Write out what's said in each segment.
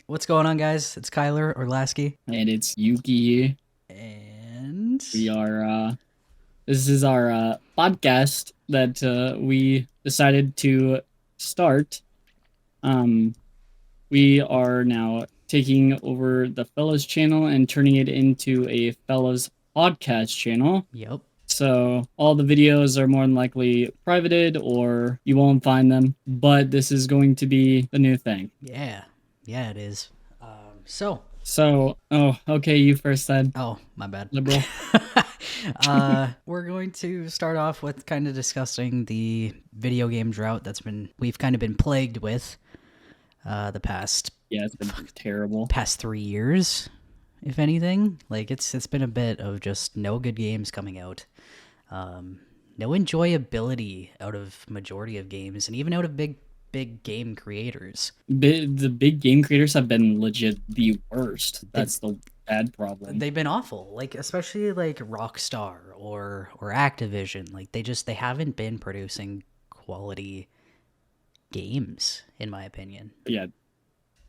What's going on, guys? It's Kyler Orlasky. And it's Yuki. And we are, this is our podcast that we decided to start. We are now taking over the Fellas channel and turning it into a Fellas podcast channel. Yep. So all the videos are more than likely privated or you won't find them, but this is going to be the new thing. Yeah, it is. Okay, you first then. Oh, my bad. Liberal. We're going to start off with kind of discussing the video game drought we've kind of been plagued with the past. Yeah, it's been terrible. Past 3 years, if anything. Like it's been a bit of just no good games coming out. No enjoyability out of majority of games, and even out of big game creators. The big game creators have been legit the worst. That's the bad problem. They've been awful. Like especially like Rockstar or Activision. Like they haven't been producing quality games, in my opinion.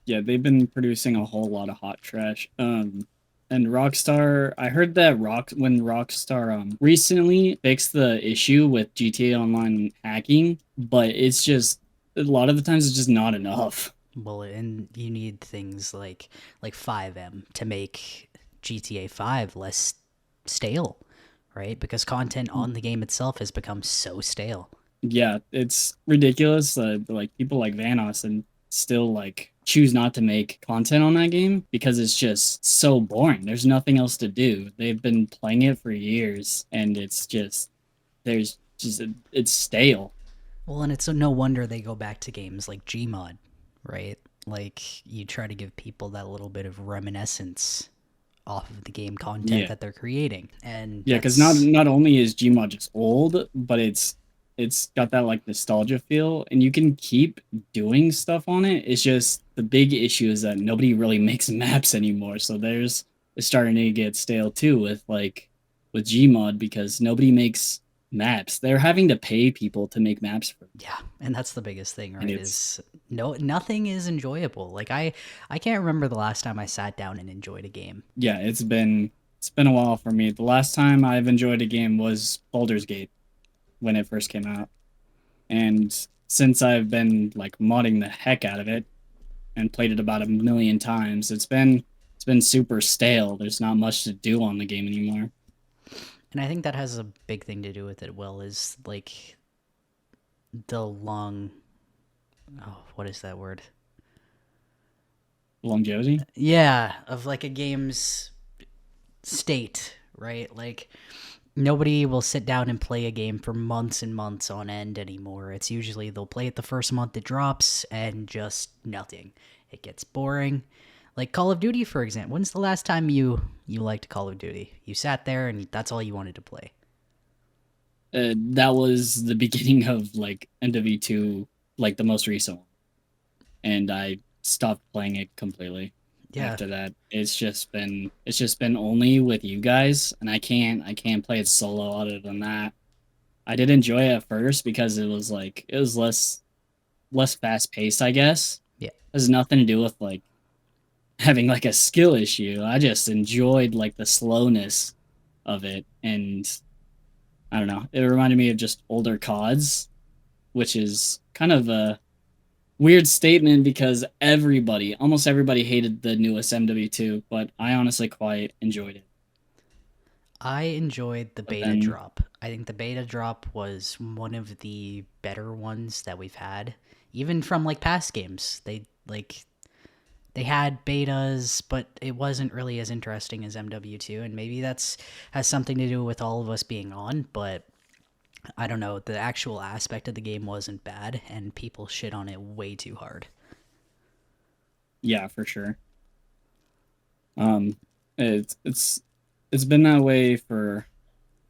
Yeah, they've been producing a whole lot of hot trash. And Rockstar, I heard that when Rockstar recently fixed the issue with GTA Online hacking, but it's just a lot of the times it's just not enough. Well, and you need things like 5M to make GTA 5 less stale, right? Because content on the game itself has become so stale. Yeah, it's ridiculous. Like people like Vanoss and still like choose not to make content on that game because it's just so boring. There's nothing else to do. They've been playing it for years, and it's stale. Well, and it's no wonder they go back to games like Gmod, right? Like, you try to give people that little bit of reminiscence off of the game content that they're creating. And yeah, because not only is Gmod just old, but it's got that like nostalgia feel, and you can keep doing stuff on it. It's just the big issue is that nobody really makes maps anymore. So it's starting to get stale too with Gmod because nobody makes maps. They're having to pay people to make maps for them. Yeah, and that's the biggest thing, right? Is nothing is enjoyable. Like I can't remember the last time I sat down and enjoyed a game. Yeah, it's been a while for me. The last time I've enjoyed a game was Baldur's Gate when it first came out. And since I've been like modding the heck out of it and played it about 1 million times, it's been super stale. There's not much to do on the game anymore. And I think that has a big thing to do with it, Will, is like the what is that word? Longevity? Yeah, of like a game's state, right? Like nobody will sit down and play a game for months and months on end anymore. It's usually they'll play it the first month it drops and just nothing. It gets boring. Like Call of Duty, for example. When's the last time you liked Call of Duty? You sat there and that's all you wanted to play. That was the beginning of like MW2, like the most recent one. And I stopped playing it completely. Yeah. After that, it's just been only with you guys, and I can't play it solo other than that. I did enjoy it at first because it was less fast paced, I guess. Yeah. It has nothing to do with like having like a skill issue. I just enjoyed like the slowness of it, and I don't know. It reminded me of just older CODs, which is kind of a weird statement because almost everybody hated the newest MW2, but I honestly quite enjoyed it. I enjoyed the beta drop. I think the beta drop was one of the better ones that we've had, even from like past games. They had betas, but it wasn't really as interesting as MW2, and maybe has something to do with all of us being on, but I don't know. The actual aspect of the game wasn't bad, and people shit on it way too hard. Yeah, for sure. It's been that way for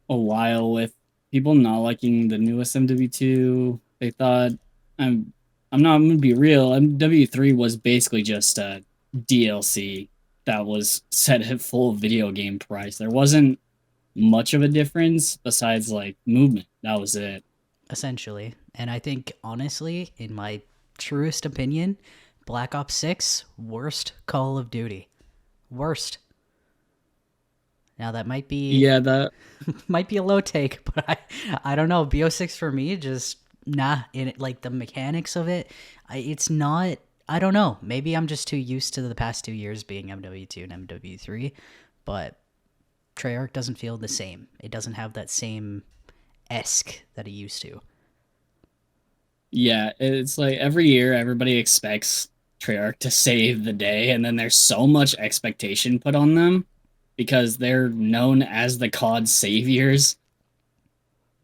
a while with people not liking the newest MW2. They thought I'm gonna be real. MW3 was basically just a DLC that was set at full video game price. There wasn't much of a difference besides like movement. That was it. essentially. And I think, honestly, in my truest opinion, Black Ops 6, worst Call of Duty. Worst. Now that might be Yeah, that might be a low take, but I don't know. BO6 for me just nah in it, like the mechanics of it. It's not. I don't know. Maybe I'm just too used to the past 2 years being MW2 and MW3, but Treyarch doesn't feel the same. It doesn't have that same esque that it used to. yeah, it's like every year everybody expects Treyarch to save the day, and then there's so much expectation put on them because they're known as the COD saviors.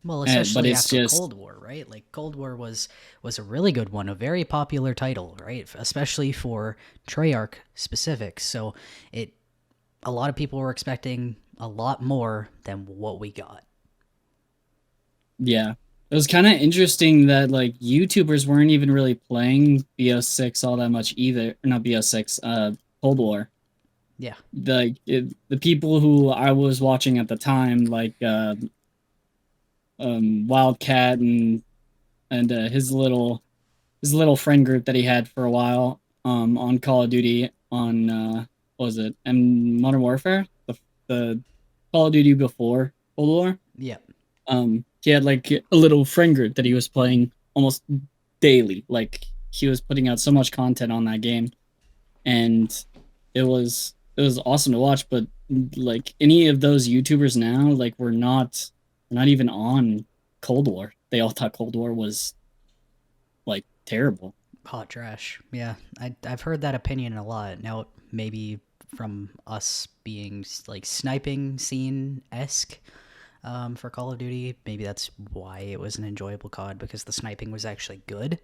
Well, But especially it's after just Cold War, right? Like Cold War was a really good one, a very popular title, right? Especially for Treyarch specific. So it a lot of people were expecting a lot more than what we got. yeah. It was kind of interesting that like YouTubers weren't even really playing BO6 all that much either. Not BO6, Cold War. Yeah. The people who I was watching at the time, like Wildcat and his little friend group that he had for a while on Call of Duty on what was it and Modern Warfare, the Call of Duty before Cold War. Yeah. He had like a little friend group that he was playing almost daily. Like he was putting out so much content on that game, and it was awesome to watch. But like any of those YouTubers now, like we're not even on Cold War. They all thought Cold War was like terrible. Hot trash. Yeah. I've heard that opinion a lot. Now maybe from us being like sniping scene esque for Call of Duty, maybe that's why it was an enjoyable COD, because the sniping was actually good.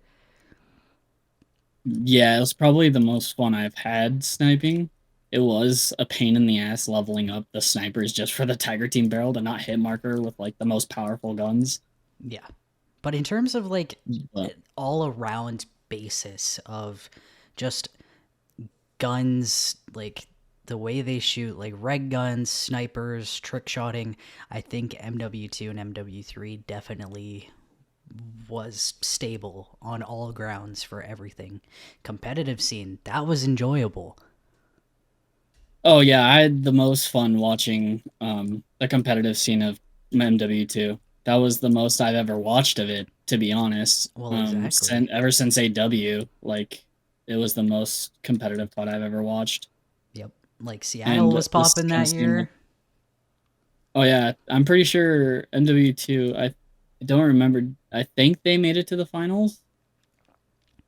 Yeah, it was probably the most fun I've had sniping. It was a pain in the ass leveling up the snipers just for the Tiger Team barrel to not hit marker with like the most powerful guns. Yeah. But in terms of like But all around basis of just guns, like the way they shoot, like red guns, snipers, trick shotting, I think MW2 and MW3 definitely was stable on all grounds for everything. Competitive scene, that was enjoyable. oh yeah, I had the most fun watching the competitive scene of MW2. That was the most I've ever watched of it, to be honest. Well, exactly. Ever since AW, like it was the most competitive COD I've ever watched. Yep. Like Seattle And was this popping kind that of scene, like, year. oh yeah, I'm pretty sure MW2. I don't remember. I think they made it to the finals.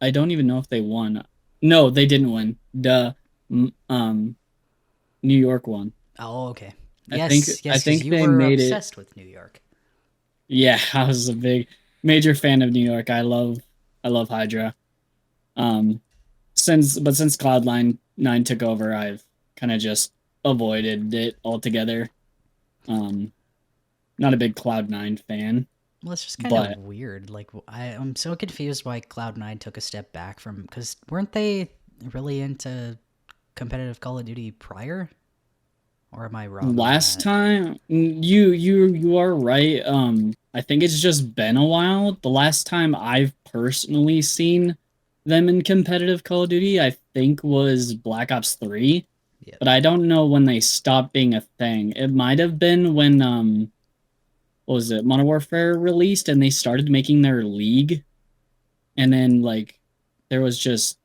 I don't even know if they won. No, they didn't win. The um New York won. Oh, okay. I think Yes, I yes, because think you they were made it. obsessed with New York. Yeah, I was a big major fan of New York. I love Hydra. Um since Cloud9 took over, I've kind of just avoided it altogether. Um Not a big Cloud9 fan, Well, it's just kind of but weird. Like, I'm so confused why Cloud9 took a step back from, because weren't they really into competitive Call of Duty prior? Or am I wrong on last that? time you are right. I think it's just been a while. The last time I've personally seen them in competitive Call of Duty, I think was Black Ops 3, Yep. but I don't know when they stopped being a thing. It might have been when what was it? Modern Warfare released and they started making their league, and then like there was just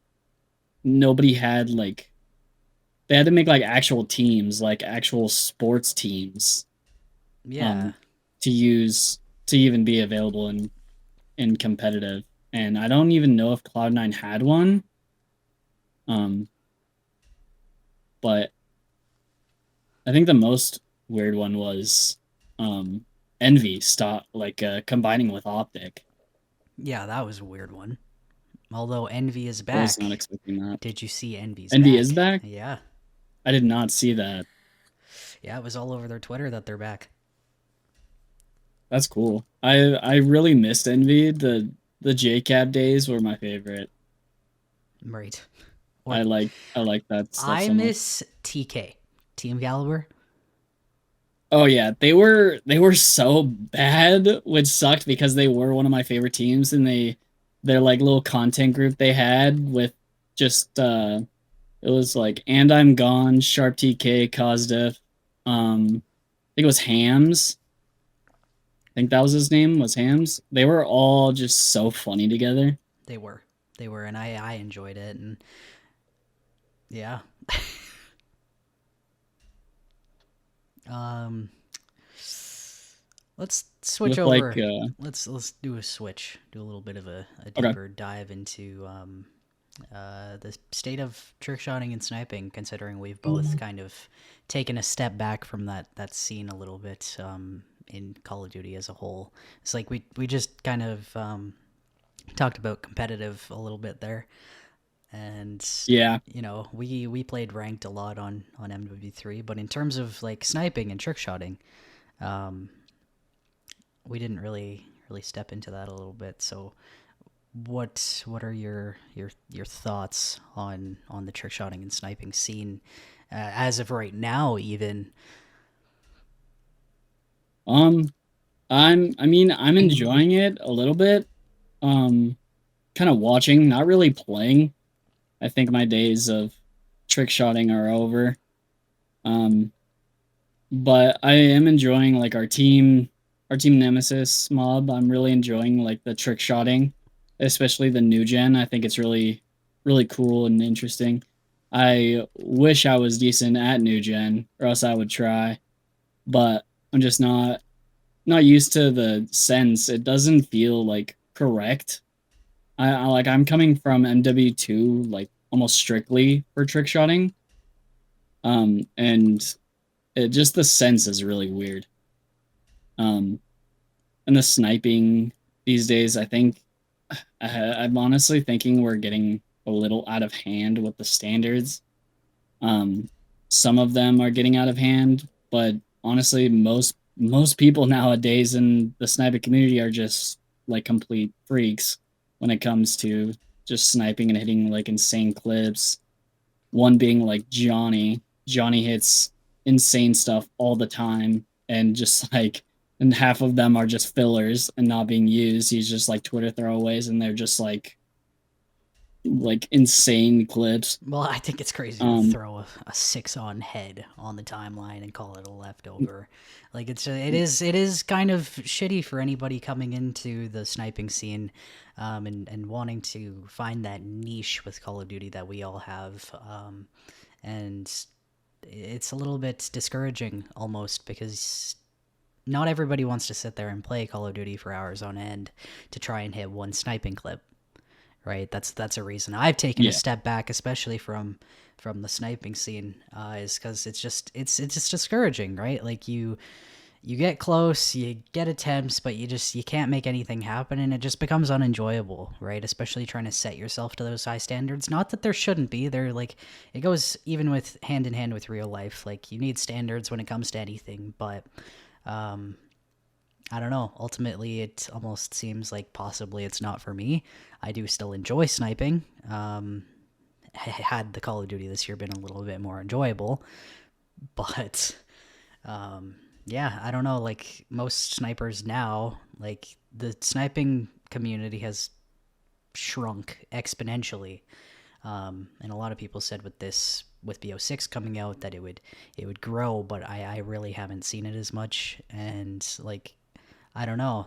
nobody had like they had to make like actual teams, like actual sports teams, Yeah. um, to use to even be available in competitive. And I don't even know if Cloud9 had one. Um, but I think the most weird one was um Envy stop like combining with Optic. Yeah, that was a weird one. Although Envy is I was back. not expecting that. Did you see Envy's Envy is back? back? Yeah. I did not see that. Yeah, it was all over their Twitter that they're back. That's cool. I really missed Envy. The JCap days were my favorite. Right. Or I like that stuff I so much. miss TK, Team Caliber. Oh yeah, they were so bad, which sucked because they were one of my favorite teams, and their like little content group they had with just it was like And I'm Gone, Sharp TK, Cosdef, I think it was Hams. I think that was his name, was Hams. They were all just so funny together. They were, and I enjoyed it, and yeah. um, let's switch With over. like Let's do a switch. Do a little bit of a okay. deeper dive into the state of trick shotting and sniping. Considering we've both kind of taken a step back from that scene a little bit in Call of Duty as a whole. It's like we just kind of talked about competitive a little bit there, and Yeah. you know we played ranked a lot on MW3, but in terms of like sniping and trick shotting, um, we didn't really step into that a little bit. So what are your thoughts on the trick shotting and sniping scene as of right now even? I'm enjoying it a little bit. Um Kind of watching, not really playing. I think my days of trick shotting are over. Um but I am enjoying like our team nemesis mob. I'm really enjoying like the trick shotting, especially the new gen. I think it's really cool and interesting. I wish I was decent at new gen, or else I would try, but I'm just not used to the sense. It doesn't feel like correct. I like I'm coming from MW2 like almost strictly for trick shotting. And it just the sense is really weird. Um and the sniping these days, I think I'm honestly thinking we're getting a little out of hand with the standards. Um some of them are getting out of hand, but honestly most people nowadays in the sniping community are just like complete freaks when it comes to just sniping and hitting like insane clips. One being like Johnny. Johnny hits insane stuff all the time, and just like and half of them are just fillers and not being used. He's just like Twitter throwaways, and they're just like insane clips. Well, I think it's crazy to Um throw a 6-on head on the timeline and call it a leftover. Like it is kind of shitty for anybody coming into the sniping scene, and wanting to find that niche with Call of Duty that we all have, and it's a little bit discouraging almost because not everybody wants to sit there and play Call of Duty for hours on end to try and hit one sniping clip, right? That's a reason I've taken a yeah. step back, especially from the sniping scene, is because it's just discouraging, right? Like you get close, you get attempts, but you can't make anything happen, and it just becomes unenjoyable, right? Especially trying to set yourself to those high standards. Not that there shouldn't be. They're like it goes even with hand in hand with real life. Like you need standards when it comes to anything, but um, I don't know. Ultimately, it almost seems like possibly it's not for me. I do still enjoy sniping. Had the Call of Duty this year been a little bit more enjoyable, but yeah, I don't know. Like most snipers now, like the sniping community has shrunk exponentially. And a lot of people said with BO6 coming out that it would grow, but I really haven't seen it as much. And like I don't know,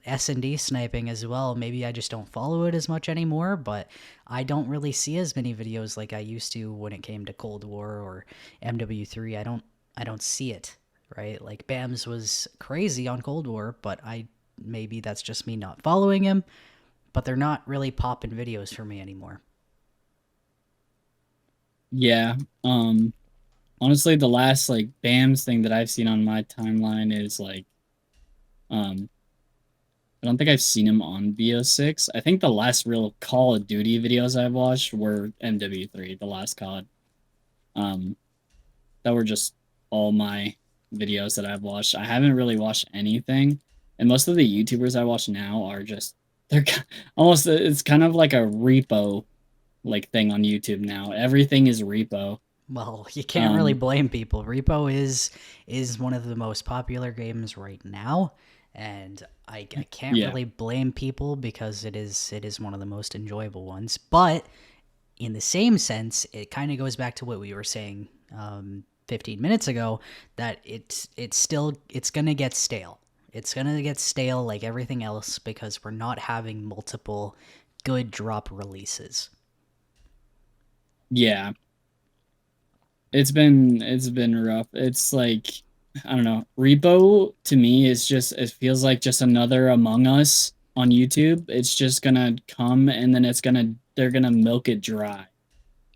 S&D sniping as well. Maybe I just don't follow it as much anymore, but I don't really see as many videos like I used to when it came to Cold War or MW3. I don't see it, right? Like Bams was crazy on Cold War, but maybe that's just me not following him, but they're not really popping videos for me anymore. Yeah. Honestly, the last like BAMS thing that I've seen on my timeline is like um I don't think I've seen him on BO6. I think the last real Call of Duty videos I've watched were MW3, the last COD. Um, that were just all my videos that I've watched. I haven't really watched anything, and most of the YouTubers I watch now are just they're almost it's kind of like a repo like thing on YouTube now. Everything is repo. Well, you can't really blame people. Repo is one of the most popular games right now, and I can't Yeah. really blame people because it is one of the most enjoyable ones. But in the same sense, it kind of goes back to what we were saying 15 minutes ago, that it's gonna get stale. It's gonna get stale like everything else because we're not having multiple good drop releases. Yeah. It's been rough. It's like, I don't know. Repo to me is just, it feels like just another Among Us on YouTube. It's just gonna come and then they're gonna milk it dry.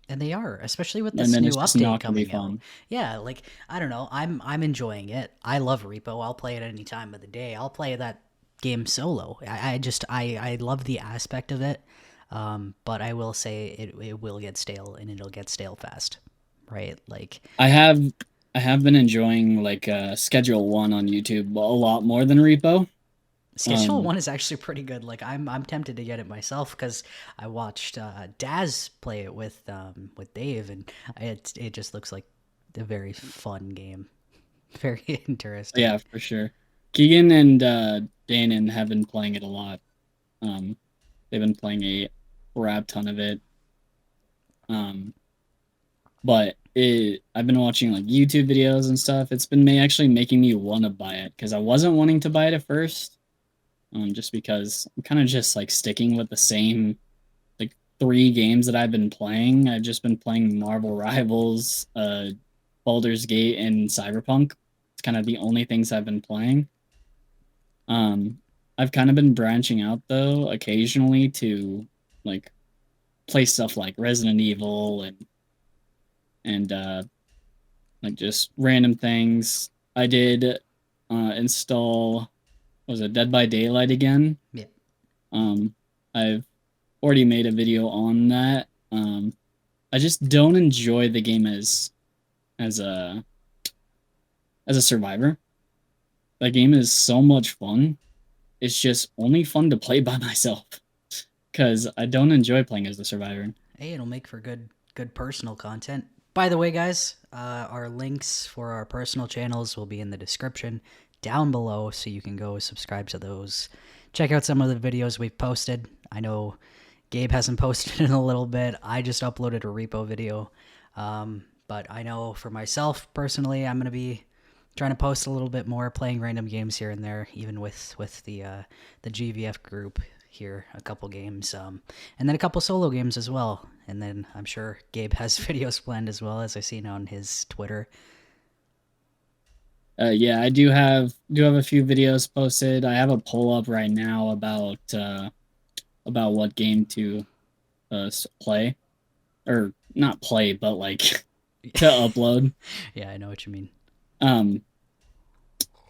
And they are, especially with And this then new it's just update not gonna be coming out. fun. Yeah, like I don't know, I'm enjoying it. I love Repo. I'll play it any time of the day. I'll play that game solo. I love the aspect of it. But I will say it will get stale, and it'll get stale fast, right? Like I have been enjoying like Schedule 1 on YouTube a lot more than Repo. Schedule One is actually pretty good. Like I'm tempted to get it myself because I watched Daz play it with Dave, and it just looks like a very fun game, very interesting. Yeah, for sure. Keegan and Danon have been playing it a lot. They've been playing a crap ton of it. But I've been watching like YouTube videos and stuff. It's been actually making me want to buy it because I wasn't wanting to buy it at first, just because I'm kind of just like sticking with the same like 3 games that I've been playing. I've just been playing Marvel Rivals, Baldur's Gate, and Cyberpunk. It's kind of the only things I've been playing. I've kind of been branching out though occasionally to like play stuff like Resident Evil and like just random things. I did install, was it Dead by Daylight again? Yeah. I've already made a video on that. I just don't enjoy the game as a survivor. That game is so much fun. It's just only fun to play by myself because I don't enjoy playing as a survivor. Hey, it'll make for good personal content. By the way, guys, our links for our personal channels will be in the description down below, so you can go subscribe to those. Check out some of the videos we've posted. I know Gabe hasn't posted in a little bit. I just uploaded a repo video. But I know for myself, personally, I'm going to be trying to post a little bit more, playing random games here and there, even with the GVF group here, a couple games, and then a couple solo games as well. And then I'm sure Gabe has videos planned as well, as I've seen on his Twitter. Yeah, I do have a few videos posted. I have a poll up right now about what game to play, or not play, but like to upload. Yeah, I know what you mean.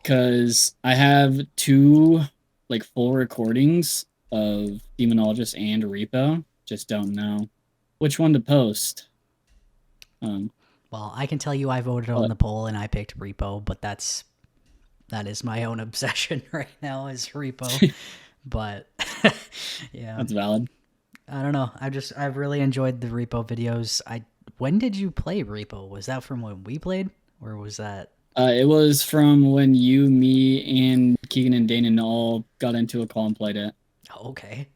Because I have 2 like full recordings of Demonologist and Repo. Just don't know which one to post. Well, I can tell you I voted on the poll and I picked Repo, but that is my own obsession right now, is Repo. But yeah, that's valid. I don't know. I've really enjoyed the Repo videos. When did you play Repo? Was that from when we played, or was that? It was from when you, me, and Keegan and Danon all got into a call and played it. Oh, okay.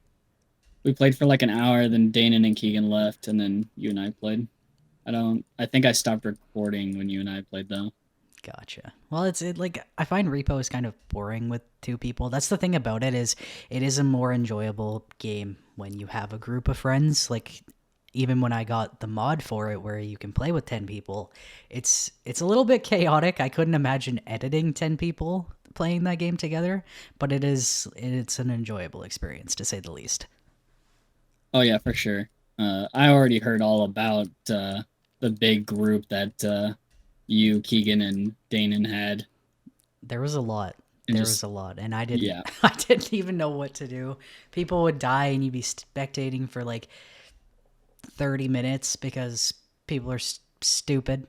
We played for like an hour, then Danon and Keegan left, and then you and I played. I think I stopped recording when you and I played though. Gotcha. Well, like I find Repo is kind of boring with 2 people. That's the thing about it, is it is a more enjoyable game when you have a group of friends. Like even when I got the mod for it where you can play with 10 people, it's a little bit chaotic. I couldn't imagine editing 10 people playing that game together, but it's an enjoyable experience, to say the least. Oh yeah, for sure. I already heard all about the big group that you, Keegan, and Danon had. There was a lot. And I didn't. Yeah. I didn't even know what to do. People would die, and you'd be spectating for like 30 minutes because people are stupid,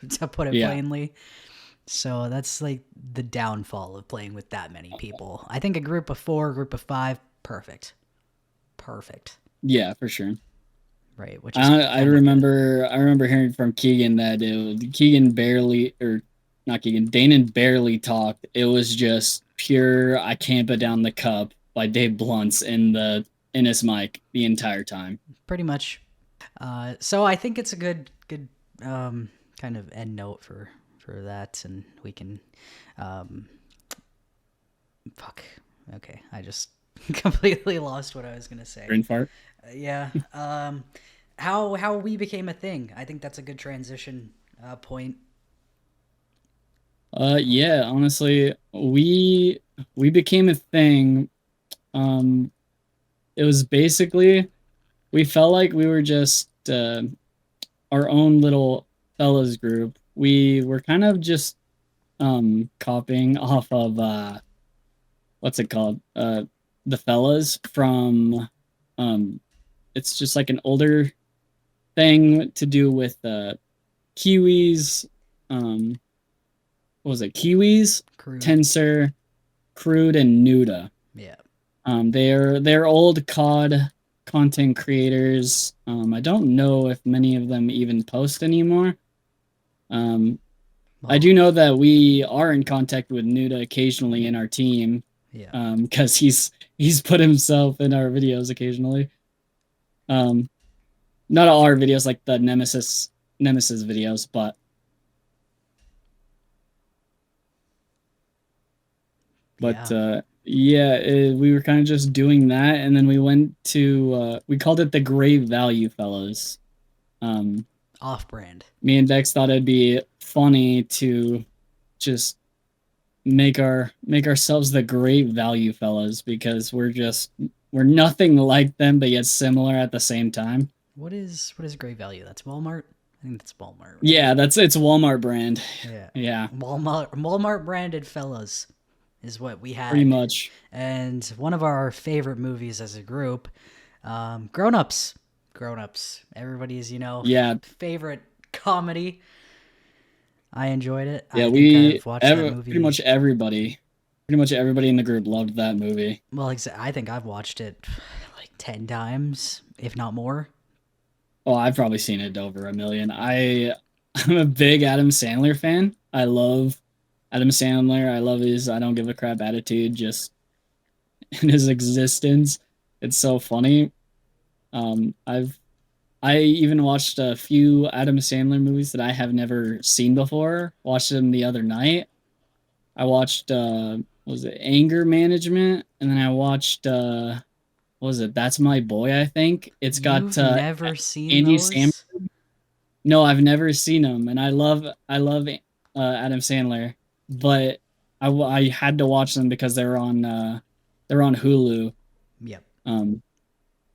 to put it plainly. So that's like the downfall of playing with that many people. I think a group of 4, group of 5, perfect. Yeah, for sure. right? Which is I remember hearing from Keegan that Keegan barely, or not Keegan, Danon barely talked. It was just pure "I can't put down the cup" by Dave Blunt's in his mic the entire time. Pretty much. So I think it's a good kind of end note for that, and we can fuck. Okay, I just completely lost what I was gonna say. Brain fart. Yeah. How we became a thing. I think that's a good transition point. Yeah, honestly, we became a thing. It was basically, we felt like we were just our own little fellas group. We were kind of just copying off of what's it called? The fellas from it's just like an older thing to do with Kiwis, what was it? Kiwis, Crude. Tensor, Crude, and Nuda. Yeah. They're old COD content creators. I don't know if many of them even post anymore. I do know that we are in contact with Nuda occasionally in our team. Yeah. Because he's put himself in our videos occasionally. Not all our videos, like the Nemesis videos, but we were kind of just doing that, and then we went to we called it the Grave Value Fellows. Off-brand. Me and Dex thought it'd be funny to just make ourselves the Grave Value Fellows, because we're nothing like them, but yet similar at the same time. What is Grave Value? That's Walmart. I think that's Walmart. Right? Yeah, it's Walmart brand. Yeah. Walmart branded fellas is what we had. Pretty much. And one of our favorite movies as a group, Grown Ups. Everybody's, favorite comedy. I enjoyed it. Yeah, I've watched that movie. Pretty much everybody in the group loved that movie. Well, I think I've watched it like 10 times, if not more. Oh, I've probably seen it over a million. I'm a big Adam Sandler fan. I love Adam Sandler. I love his I don't give a crap attitude just in his existence. It's so funny. I even watched a few Adam Sandler movies that I have never seen before. Watched them the other night. I watched what was it, Anger Management, and then I watched what was it, That's My Boy, I think. It's got never seen Andy those? Samberg. No, I've never seen them, and I love Adam Sandler, but I had to watch them because they're on Hulu. Yep.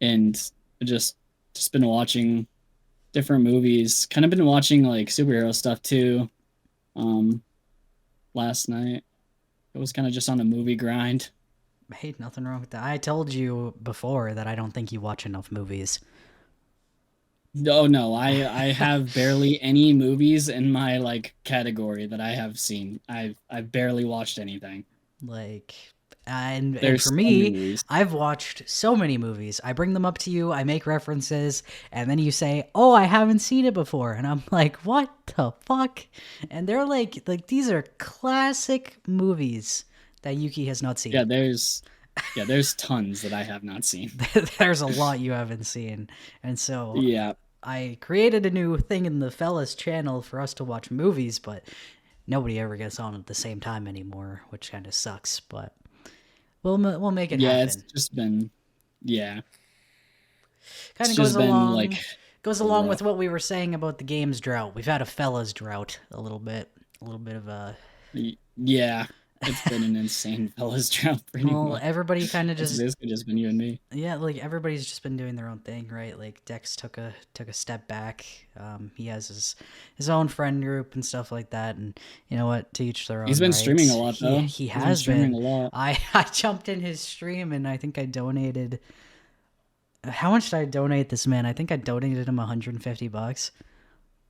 And just been watching different movies. Kind of been watching like superhero stuff too. Last night it was kind of just on a movie grind. Hey, nothing wrong with that. I told you before that I don't think you watch enough movies. No, I have barely any movies in my like category that I have seen. I've barely watched anything. Like, and for me, I've watched so many movies. I bring them up to you, I make references, and then you say, "Oh, I haven't seen it before," and I'm like, "What the fuck?" And they're like these are classic movies that Yuki has not seen. Yeah, there's tons that I have not seen. There's a lot you haven't seen, and so yeah, I created a new thing in the Fellas channel for us to watch movies, but nobody ever gets on at the same time anymore, which kind of sucks. But we'll make it happen. Yeah, it's just been kind of goes along with what we were saying about the games drought. We've had a Fellas drought a little bit of a It's been an insane Fellas drought pretty much. Everybody kind of just... It's just been you and me. Yeah, like, everybody's just been doing their own thing, right? Like, Dex took a step back. He has his own friend group and stuff like that, and you know what? To each their own. He's been streaming a lot, though. He has been. A lot. I jumped in his stream, and I think I donated... How much did I donate this man? I think I donated him $150.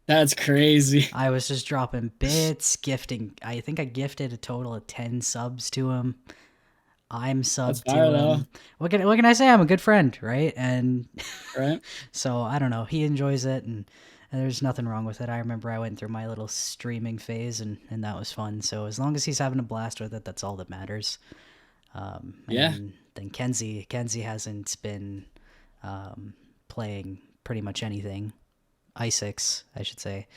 That's crazy. I was just dropping bits, gifting. I think I gifted a total of 10 subs to him. I'm That's sub fire to though, him. What can I say? I'm a good friend, right? And right? so I don't know. He enjoys it, and there's nothing wrong with it. I remember I went through my little streaming phase, and that was fun. So as long as he's having a blast with it, that's all that matters. And Yeah, then Kenzie hasn't been playing pretty much anything. I6, I should say.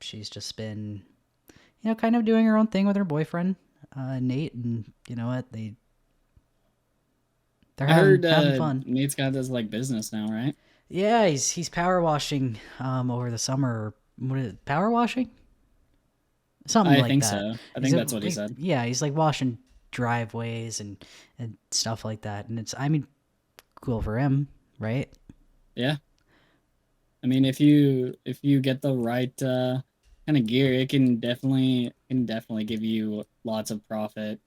She's just been, kind of doing her own thing with her boyfriend, Nate, and you know what? They're I heard having fun. Nate's got this like business now, right? Yeah, he's power washing over the summer. What is it, power washing? Something I like think that. so. I think that's what he said. Yeah, he's like washing driveways and stuff like that. And it's, I mean, cool for him, right? Yeah. I mean, if you get the right kind of gear, it can definitely give you lots of profit.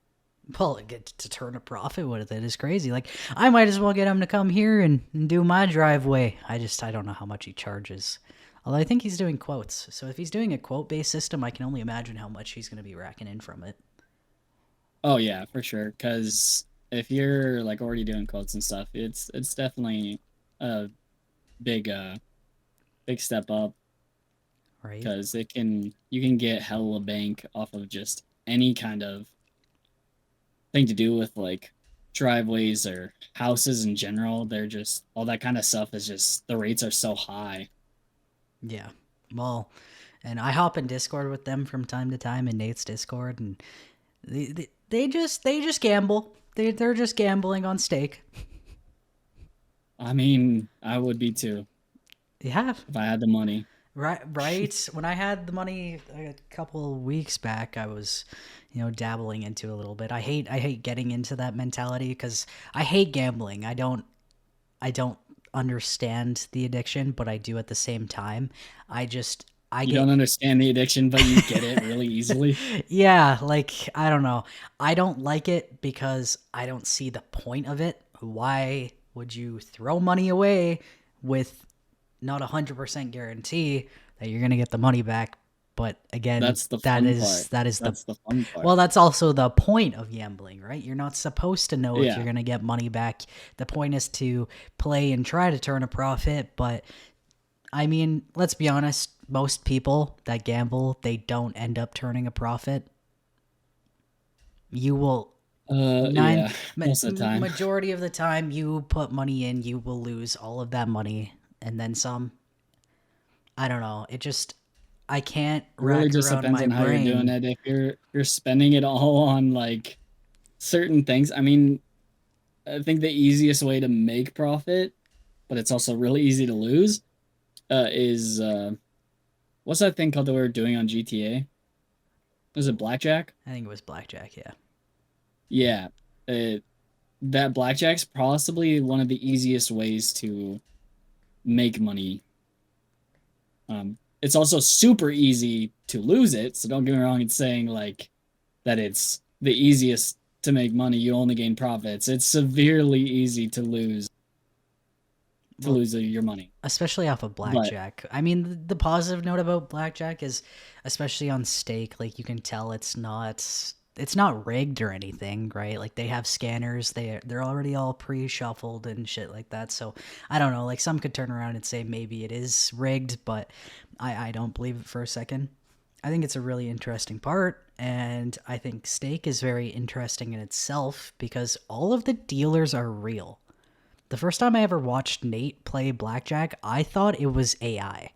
Well, get to turn a profit with it is crazy. Like, I might as well get him to come here and do my driveway. I don't know how much he charges. Although I think he's doing quotes. So if he's doing a quote based system, I can only imagine how much he's going to be racking in from it. Oh yeah, for sure. Because if you're like already doing quotes and stuff, it's definitely a big big step up. Right? Because you can get hella bank off of just any kind of thing to do with like driveways or houses in general. They're just all that kind of stuff is just the rates are so high. Yeah. Well, and I hop in Discord with them from time to time in Nate's Discord, and they just gamble. They're just gambling on stake. I mean, I would be too Yeah. if I had the money. Right. When I had the money a couple of weeks back, I was, dabbling into a little bit. I hate getting into that mentality because I hate gambling. I don't understand the addiction, but I do at the same time. I You get don't understand the addiction, but you get it really easily. yeah, like I don't know. I don't like it because I don't see the point of it. Why would you throw money away with not 100% guarantee that you're going to get the money back? But again, That's the fun part. that is the That's the fun part. well, that's also the point of gambling, right? You're not supposed to know if Yeah. you're going to get money back. The point is to play and try to turn a profit, but I mean, let's be honest, most people that gamble, they don't end up turning a profit. You will Yeah, most of the time. majority of the time you put money in, you will lose all of that money and then some. I don't know. I can't It really rack just around depends my on how you're doing brain. it. If you're spending it all on like certain things, I mean, I think the easiest way to make profit, but it's also really easy to lose, is what's that thing called that we were doing on GTA? Was it blackjack? I think it was blackjack, yeah. Yeah, that blackjack's possibly one of the easiest ways to make money. It's also super easy to lose it. So don't get me wrong in saying like that it's the easiest to make money. You only gain profits. It's severely easy to lose your money. Especially off of But blackjack. I mean, the positive note about blackjack is, especially on stake, like you can tell it's not rigged or anything, right? Like they have scanners, they're already all pre-shuffled and shit like that. So I don't know. Like some could turn around and say maybe it is rigged, but I don't believe it for a second. I think it's a really interesting part, and I think stake is very interesting in itself because all of the dealers are real. The first time I ever watched Nate play blackjack, I thought it was AI.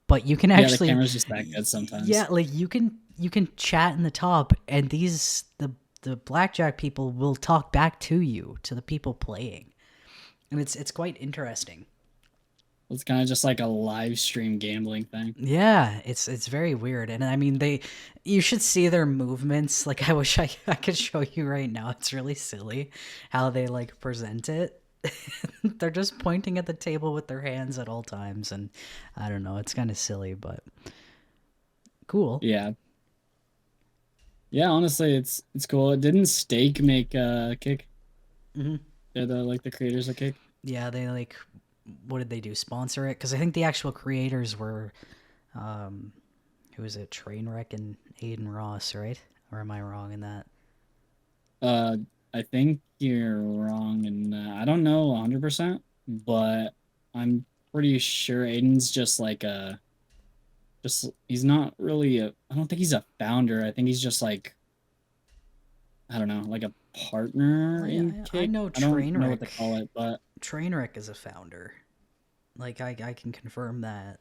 But you can yeah, the actually, camera's just that good sometimes. yeah, like you can chat in the top, and the blackjack people will talk back to you, to the people playing, and it's quite interesting. It's kind of just like a live stream gambling thing. Yeah, it's very weird, and I mean you should see their movements. Like I wish I could show you right now. It's really silly how they like present it. They're just pointing at the table with their hands at all times, and I don't know. It's kind of silly, but cool. Yeah. Yeah, honestly, it's cool. Didn't Stake make Kick? Hmm. They're the creators of Kick. Yeah, they like, what did they do? Sponsor it? Because I think the actual creators were, who was it? Trainwreck and Aiden Ross, right? Or am I wrong in that? I think you're wrong, and I don't know 100%, but I'm pretty sure Aiden's just like he's not really I don't think he's a founder. I think he's just like, I don't know, like a partner in I Kick. know I don't know what to Trainwreck. call it, but Trainwreck is a founder. Like I can confirm that.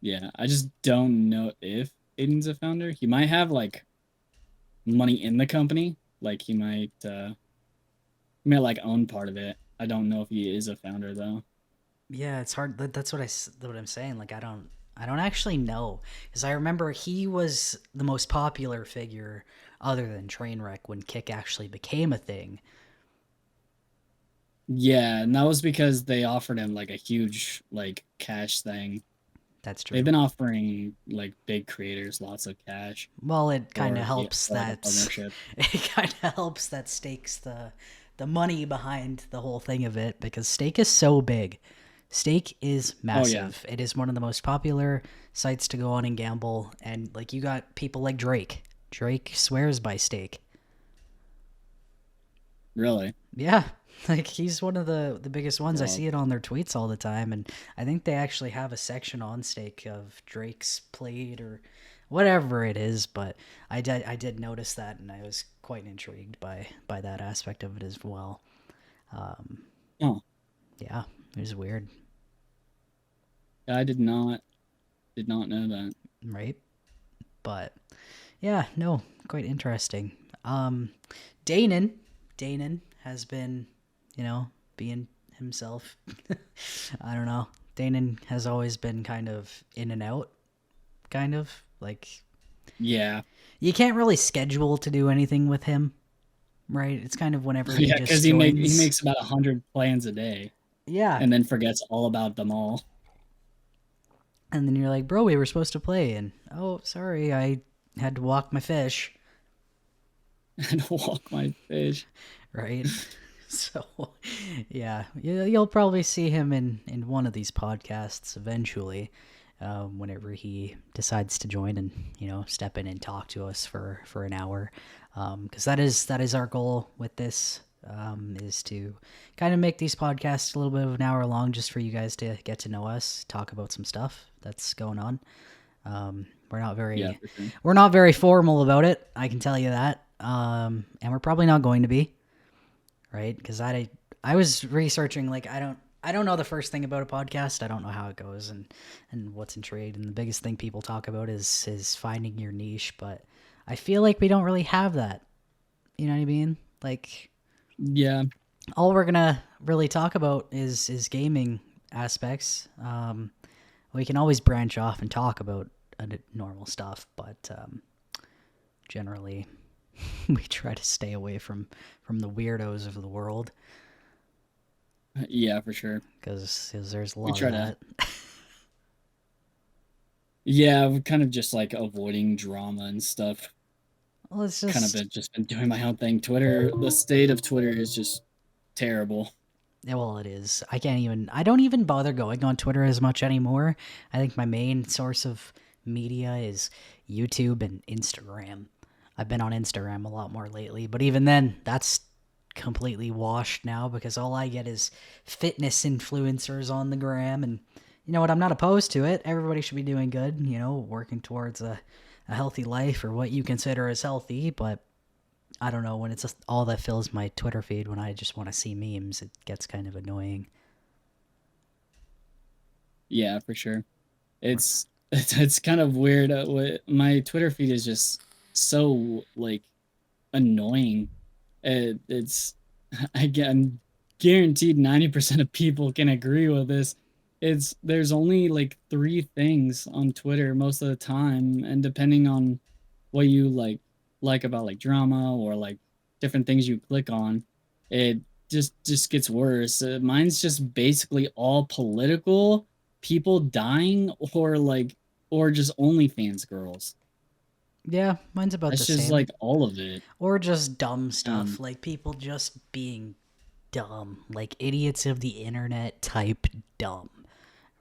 yeah, I just don't know if Aiden's a founder. He might have like money in the company, like he might like own part of it. I don't know if he is a founder though. Yeah, it's hard. That's what I'm saying. Like I don't actually know because I remember he was the most popular figure other than Trainwreck when Kick actually became a thing. Yeah, and that was because they offered him like a huge like cash thing. That's true. They've been offering like big creators lots of cash Well, it kind of for the helps for like a that partnership. it kind of helps that stakes the money behind the whole thing of it because Stake is so big. Stake is Oh yeah, massive. It is one of the most popular sites to go on and gamble, and like you got people like Drake. Drake swears by Stake. really? Yeah, like he's one of the biggest ones. I Well, see it on their tweets all the time, and I think they actually have a section on Stake of Drake's played or whatever it is. But I did notice that, and I was quite intrigued by that aspect of it as well. Um, oh, yeah, it was weird, I did not know that. right? But yeah, no, quite interesting. Um, Danon, Danon has been, being himself. I don't know. Danon has always been kind of in and out, kind of like Yeah, you can't really schedule to do anything with him, right? It's kind of whenever he yeah, because just he joins. makes about 100 plans a day Yeah, and then forgets all about them all. and then you're like, bro, we were supposed to play, and oh, sorry, I had to walk my fish, And walk my fish. right? So, yeah, you'll probably see him in one of these podcasts eventually, whenever he decides to join and step in and talk to us for an hour, because that is our goal with this. Is to kind of make these podcasts a little bit of an hour long, just for you guys to get to know us, talk about some stuff that's going on. We're not Yeah, very for sure. we're not very formal about it. I can tell you that, and we're probably not going to be. Right? Because I was researching, like I don't know the first thing about a podcast. I don't know how it goes and what's in trade. And the biggest thing people talk about is finding your niche. But I feel like we don't really have that. You know what I mean? Like Yeah, all we're gonna really talk about is gaming aspects. We can always branch off and talk about normal stuff, but generally we try to stay away from the weirdos of the world. yeah, for sure. Because there's a We lot of try to. that. Yeah, I've kind of just like avoiding drama and stuff. Well, it's Kind of just just been doing my own thing. Twitter, the state of Twitter is just terrible. yeah, well, it is. I don't even bother going on Twitter as much anymore. I think my main source of media is YouTube and Instagram. I've been on Instagram a lot more lately, but even then, that's completely washed now because all I get is fitness influencers on the gram. And you know what? I'm not opposed to it. Everybody should be doing good, working towards a healthy life or what you consider as healthy. But I don't know, when it's just all that fills my Twitter feed when I just want to see memes, it gets kind of annoying. Yeah, for sure. It's kind of weird. My Twitter feed is just so like annoying. It's I'm guaranteed 90% of people can agree with this. There's only like three things on Twitter most of the time, and depending on what you like about like drama or like different things you click on, it just gets worse. Mine's just basically all political, people dying, or just OnlyFans girls. Yeah, mine's about the That's just same. like all of it. Or just dumb stuff, Um, like people just being dumb, like idiots of the internet type dumb,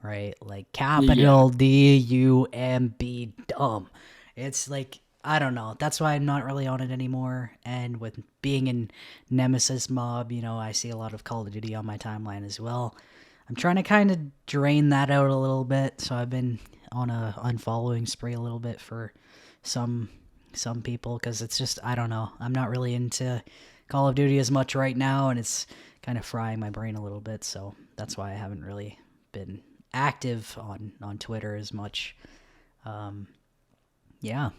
right? Like yeah, capital DUMB dumb. It's like I don't know. That's why I'm not really on it anymore. And with being in Nemesis Mob, I see a lot of Call of Duty on my timeline as well. I'm trying to kind of drain that out a little bit. So I've been on a unfollowing spree a little bit for some people because it's just, I don't know. I'm not really into Call of Duty as much right now, and it's kind of frying my brain a little bit. So that's why I haven't really been active on Twitter as much. Yeah.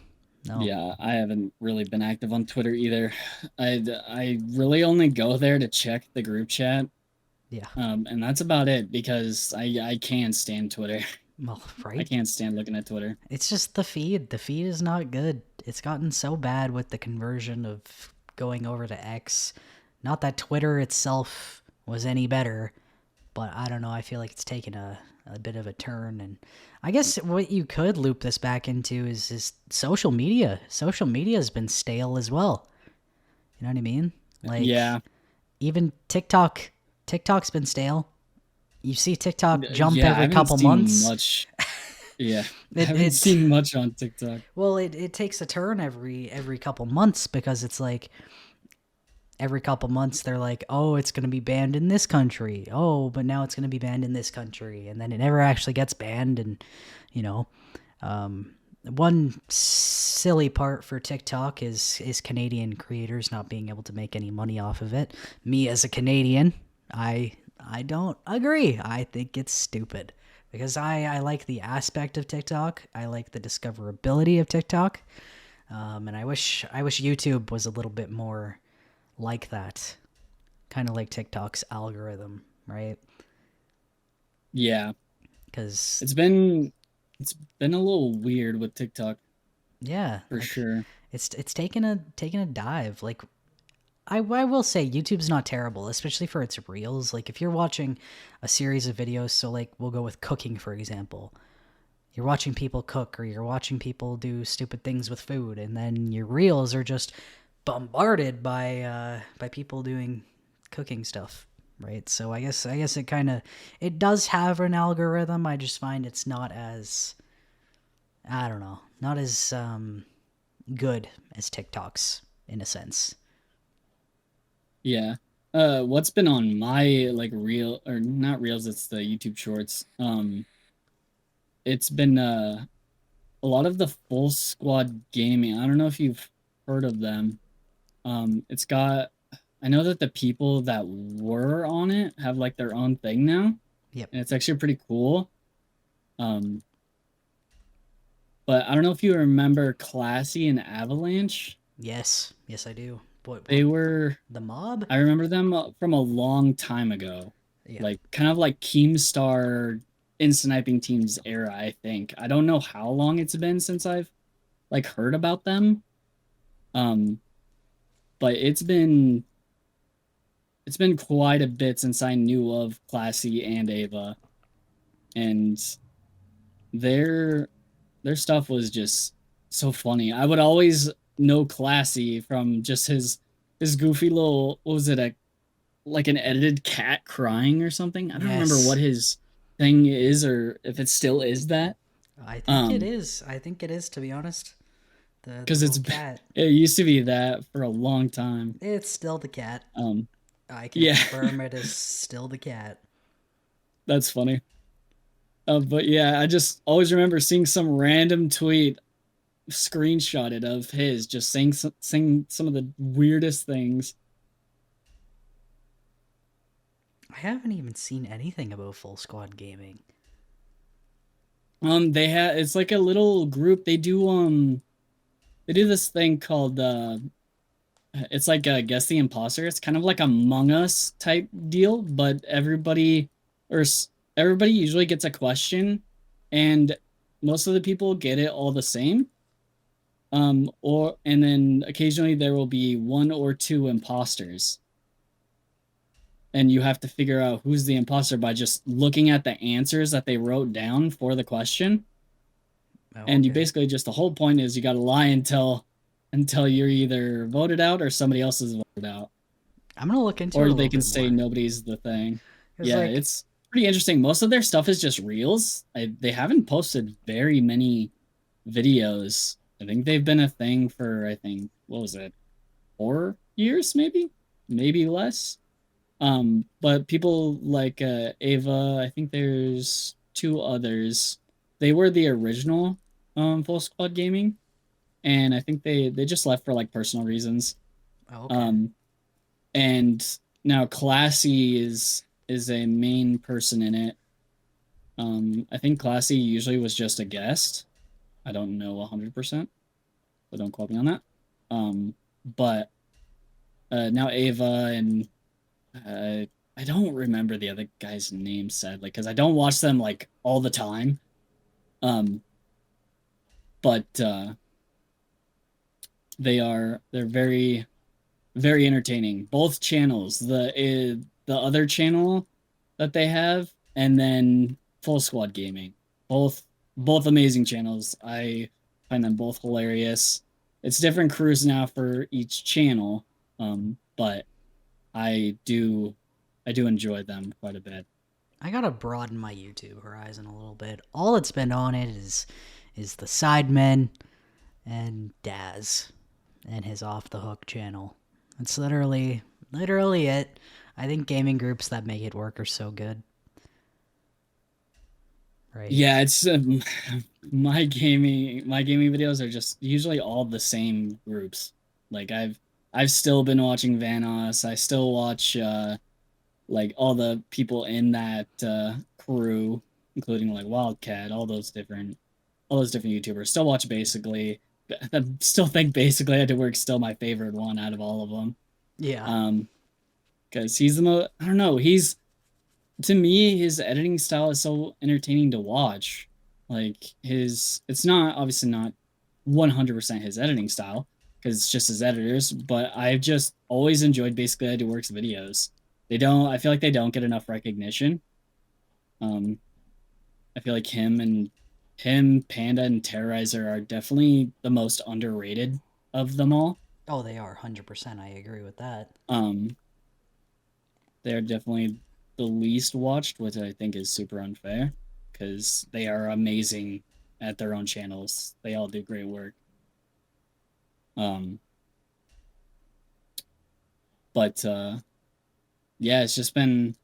No. Yeah, I haven't really been active on Twitter either. I really only go there to check the group chat. Yeah. And that's about it because I can't stand Twitter. Well, right? I can't stand looking at Twitter. It's just the feed. The feed is not good. It's gotten so bad with the conversion of going over to X. Not that Twitter itself was any better, but I don't know. I feel like it's taken a bit of a turn. And I guess what you could loop this back into is social media. Social media has been stale as well. You know what I mean? Like, yeah. Even TikTok's been stale. You see TikTok jump every couple months. Much. Yeah, I haven't seen much on TikTok. Well, it takes a turn every couple months because it's like every couple months they're like, oh, it's going to be banned in this country. Oh, but now it's going to be banned in this country. And then it never actually gets banned. And, one silly part for TikTok is Canadian creators not being able to make any money off of it. Me as a Canadian, I don't agree. I think it's stupid because I like the aspect of TikTok. I like the discoverability of TikTok. And I wish YouTube was a little bit more like that, kind of like TikTok's algorithm, right? Yeah, because it's been a little weird with TikTok. Yeah, for sure. It's taken a dive. Like, I will say YouTube's not terrible, especially for its reels. Like, if you're watching a series of videos, so like we'll go with cooking for example. You're watching people cook, or you're watching people do stupid things with food, and then your reels are just bombarded by people doing cooking stuff, right? So I guess it does have an algorithm. I just find it's not as, I don't know, not as good as TikTok's in a sense. Yeah. What's been on my reel, or not reels, it's the YouTube shorts. It's been a lot of the Full Squad Gaming. I don't know if you've heard of them. It's got, I know that the people that were on it have their own thing now. Yep. And it's actually pretty cool. But I don't know if you remember Classy and Avalanche. Yes, I do. They were the mob. I remember them from a long time ago. Yeah. Kind of like Keemstar in Sniping Team's era, I think. I don't know how long it's been since I've heard about them. But it's been quite a bit since I knew of Classy and Ava. And their stuff was just so funny. I would always know Classy from just his goofy little, what was it, an edited cat crying or something? I don't remember what his thing is, or if it still is that. I think it is. I think it is, to be honest. Because it's cat. It used to be that for a long time. It's still the cat. I can confirm it is still the cat. That's funny. But yeah, I just always remember seeing some random tweet screenshotted of his just saying some of the weirdest things. I haven't even seen anything about Full Squad Gaming. It's like a little group. They do this thing called it's like Guess the Imposter. It's kind of like Among Us type deal, but everybody usually gets a question, and most of the people get it all the same. And then occasionally there will be one or two imposters. And you have to figure out who's the imposter by just looking at the answers that they wrote down for the question. Oh, and you basically just, the whole point is you got to lie until you're either voted out or somebody else is voted out. I'm going to look into it. Or they can say nobody's the thing. Yeah, it's pretty interesting. Most of their stuff is just reels. They haven't posted very many videos I think they've been a thing for, I think, what was it, 4 years, maybe less. But people like Ava, I think there's two others. They were the original Full Squad Gaming, and I think they just left for like personal reasons. Oh, okay. Um, and now Classy is a main person in it. I think Classy usually was just a guest. I don't know 100%, so don't quote me on that. But now Ava and I don't remember the other guy's name sadly because I don't watch them like all the time. Um, but they're very entertaining. Both channels, the other channel that they have, and then Full Squad Gaming, both amazing channels. I find them both hilarious. It's different crews now for each channel, but I do enjoy them quite a bit. I gotta broaden my YouTube horizon a little bit. All that's been on it is the Sidemen and Daz and his Off the Hook channel. That's literally it. I think gaming groups that make it work are so good. Right? Yeah, it's my gaming videos are just usually all the same groups. Like I've still been watching Vanos. I still watch like all the people in that crew, including like Wildcat, all those different YouTubers. Still watch Basically. I still think Basically I had to work still my favorite one out of all of them. Yeah. Because he's the most. I don't know. He's to me his editing style is so entertaining to watch. Like it's not obviously not 100% his editing style because it's just his editors. But I've just always enjoyed Basically I Do Works videos. They don't. I feel like they don't get enough recognition. Um, I feel like him, Panda, and Terrorizer are definitely the most underrated of them all. Oh, they are 100%. I agree with that. Um, they're definitely the least watched, which I think is super unfair because they are amazing at their own channels. They all do great work. Um, but yeah, it's just been